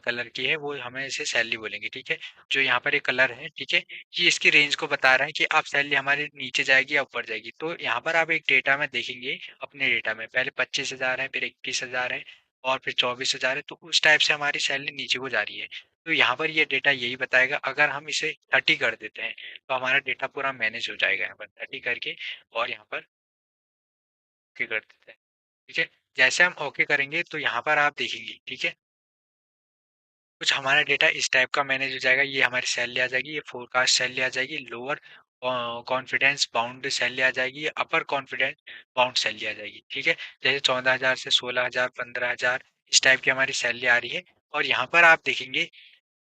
कलर की है वो हमें इसे सैलरी बोलेंगे, ठीक है? जो यहाँ पर एक कलर है, ठीक है? ये इसकी रेंज को बता रहा है कि अब सैलरी हमारी नीचे जाएगी या ऊपर जाएगी। तो यहाँ पर आप एक डेटा में देखेंगे, अपने डेटा में पहले 25,000 है, फिर 21,000 है और फिर 24,000 है, तो उस टाइप से हमारी सैलरी नीचे को जा रही है। तो यहाँ पर ये डेटा यही बताएगा। अगर हम इसे 30 कर देते हैं तो हमारा डेटा पूरा मैनेज हो जाएगा, यहाँ पर 30 करके और यहाँ पर ओके कर देते हैं, ठीक है? जैसे हम ओके करेंगे तो यहाँ पर आप देखेंगे, ठीक है? कुछ हमारा डेटा इस टाइप का मैनेज हो जाएगा। ये हमारी सैलरी आ जाएगी, ये फोरकास्ट सैलरी आ जाएगी, लोअर कॉन्फिडेंस बाउंड सैलरी आ जाएगी, ये अपर कॉन्फिडेंस बाउंड सैलरी आ जाएगी, ठीक है? जैसे 14,000 से 16,000, 15,000 इस टाइप की हमारी सैलरी आ रही है और यहाँ पर आप देखेंगे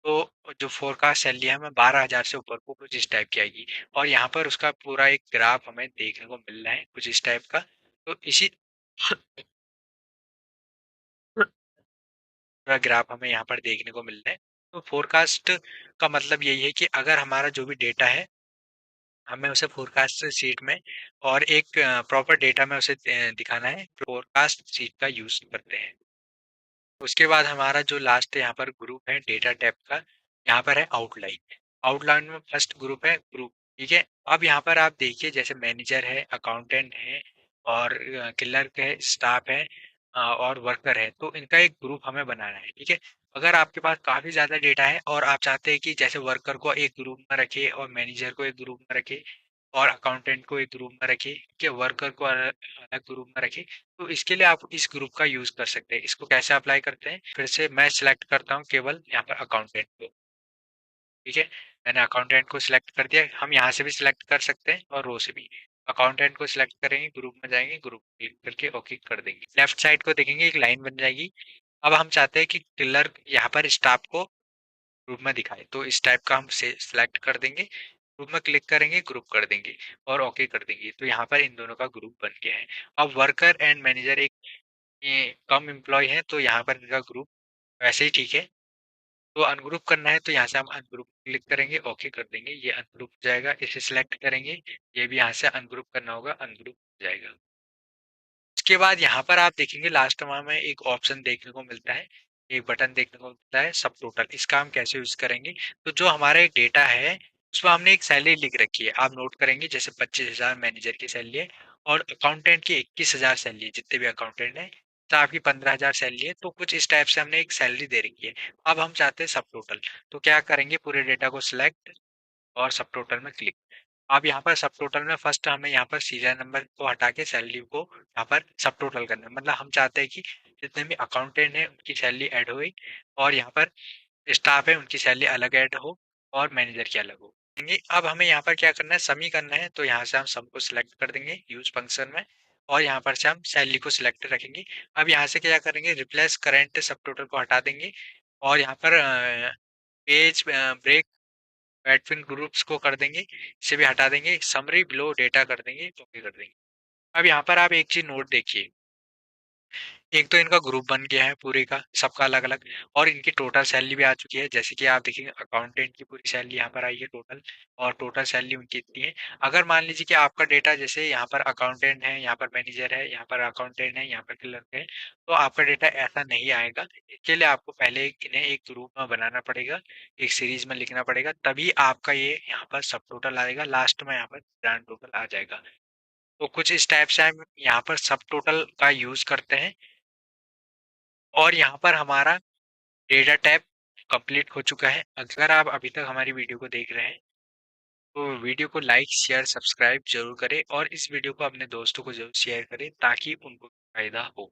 तो जो फोरकास्ट सैलरी है हमें 12,000 से ऊपर को कुछ इस टाइप की आएगी और यहाँ पर उसका पूरा एक ग्राफ हमें देखने को मिल रहा है कुछ इस टाइप का। तो इसी पूरा ग्राफ हमें यहाँ पर देखने को मिल रहा है। तो फोरकास्ट का मतलब यही है कि अगर हमारा जो भी डेटा है हमें उसे फोरकास्ट शीट में और एक प्रॉपर डेटा में उसे दिखाना है, फोरकास्ट शीट का यूज करते हैं। उसके बाद हमारा जो लास्ट यहाँ पर ग्रुप है डेटा टाइप का, यहाँ पर है आउटलाइन। आउटलाइन में फर्स्ट ग्रुप है ग्रुप, ठीक है? अब यहाँ पर आप देखिए जैसे मैनेजर है, अकाउंटेंट है और क्लर्क है, स्टाफ है और वर्कर है, तो इनका एक ग्रुप हमें बनाना है, ठीक है? अगर आपके पास काफी ज्यादा डेटा है और आप चाहते हैं कि जैसे वर्कर को एक ग्रुप में रखे और मैनेजर को एक ग्रुप में रखे और अकाउंटेंट को एक ग्रुप में रखे, कि वर्कर को अलग अलग ग्रुप में रखे, तो इसके लिए आप इस ग्रुप का यूज कर सकते हैं। इसको कैसे अप्लाई करते हैं, फिर से मैं सिलेक्ट करता हूँ केवल यहाँ पर अकाउंटेंट को, ठीक है? मैंने अकाउंटेंट को सिलेक्ट कर दिया। हम यहाँ से भी सिलेक्ट कर सकते हैं और रो से भी। अकाउंटेंट को सिलेक्ट करेंगे, ग्रुप में जाएंगे, ग्रुप क्लिक करके ओके कर देंगे। लेफ्ट साइड को देखेंगे एक लाइन बन जाएगी। अब हम चाहते हैं कि क्लर्क यहाँ पर स्टाफ को ग्रुप में दिखाए, तो इस टाइप का हम से सिलेक्ट कर देंगे, ग्रुप में क्लिक करेंगे, ग्रुप कर देंगे और ओके कर देंगे। तो यहाँ पर इन दोनों का ग्रुप बन गया है। अब वर्कर एंड मैनेजर एक कम एम्प्लॉय है तो यहाँ पर इनका ग्रुप वैसे ही ठीक है। तो अनग्रुप करना है तो यहाँ से हम अनग्रुप क्लिक करेंगे, ओके कर देंगे, ये अनग्रुप हो जाएगा। इसे सिलेक्ट करेंगे, ये भी यहाँ से अनग्रुप करना होगा, अनग्रुप हो जाएगा। उसके बाद यहाँ पर आप देखेंगे लास्ट में हमें एक ऑप्शन देखने को मिलता है, एक बटन देखने को मिलता है सब टोटल। इसका हम कैसे यूज करेंगे, तो जो हमारा एक डेटा है उसमें हमने एक सैलरी लिख रखी है, आप नोट करेंगे जैसे 25,000 मैनेजर की सैलरी है और अकाउंटेंट की 21,000 सैलरी है, जितने भी अकाउंटेंट है तो आपकी 15,000 सैलरी है। तो कुछ इस टाइप से हमने एक सैलरी दे रखी है। अब हम चाहते हैं सब टोटल, तो क्या करेंगे, पूरे डेटा को सिलेक्ट और सब टोटल में क्लिक। अब यहाँ पर सब टोटल में फर्स्ट हमें यहाँ पर सीरियल नंबर को हटा के सैलरी को यहाँ पर सब टोटल करना है। मतलब हम चाहते हैं कि जितने भी अकाउंटेंट हैं उनकी सैलरी ऐड हो गई और यहाँ पर स्टाफ है उनकी सैलरी अलग ऐड हो और मैनेजर की अलग हो। अब हमें यहाँ पर क्या करना है, सम ही करना है, तो यहाँ से हम सम को सिलेक्ट कर देंगे यूज फंक्शन में और यहाँ पर से हम सैलरी को सिलेक्ट रखेंगे। अब यहाँ से क्या करेंगे, रिप्लेस करंट सब टोटल को हटा देंगे और यहाँ पर पेज ब्रेक एडमिन ग्रुप्स को कर देंगे, इसे भी हटा देंगे, समरी बिलो डेटा कर देंगे, ओके कर देंगे। अब यहाँ पर आप एक चीज नोट देखिए, एक तो इनका ग्रुप बन गया है पूरे का सबका अलग अलग और इनकी टोटल सैलरी भी आ चुकी है। जैसे कि आप देखेंगे अकाउंटेंट की पूरी सैलरी यहाँ पर आई है टोटल और टोटल सैलरी उनकी इतनी है। अगर मान लीजिए कि आपका डेटा जैसे यहाँ पर अकाउंटेंट है, यहाँ पर मैनेजर है, यहाँ पर अकाउंटेंट है, यहाँ पर क्लर्क है, तो आपका डेटा ऐसा नहीं आएगा। इसके लिए आपको पहले इन्हें एक ग्रुप में बनाना पड़ेगा, एक सीरीज में लिखना पड़ेगा, तभी आपका ये यहाँ पर सब टोटल आएगा, लास्ट में यहाँ पर ग्रांड टोटल आ जाएगा। तो कुछ इस टाइप से हम यहाँ पर सब टोटल का यूज करते हैं और यहाँ पर हमारा डेटा टैब कंप्लीट हो चुका है। अगर आप अभी तक हमारी वीडियो को देख रहे हैं तो वीडियो को लाइक शेयर सब्सक्राइब जरूर करें और इस वीडियो को अपने दोस्तों को जरूर शेयर करें ताकि उनको फायदा हो।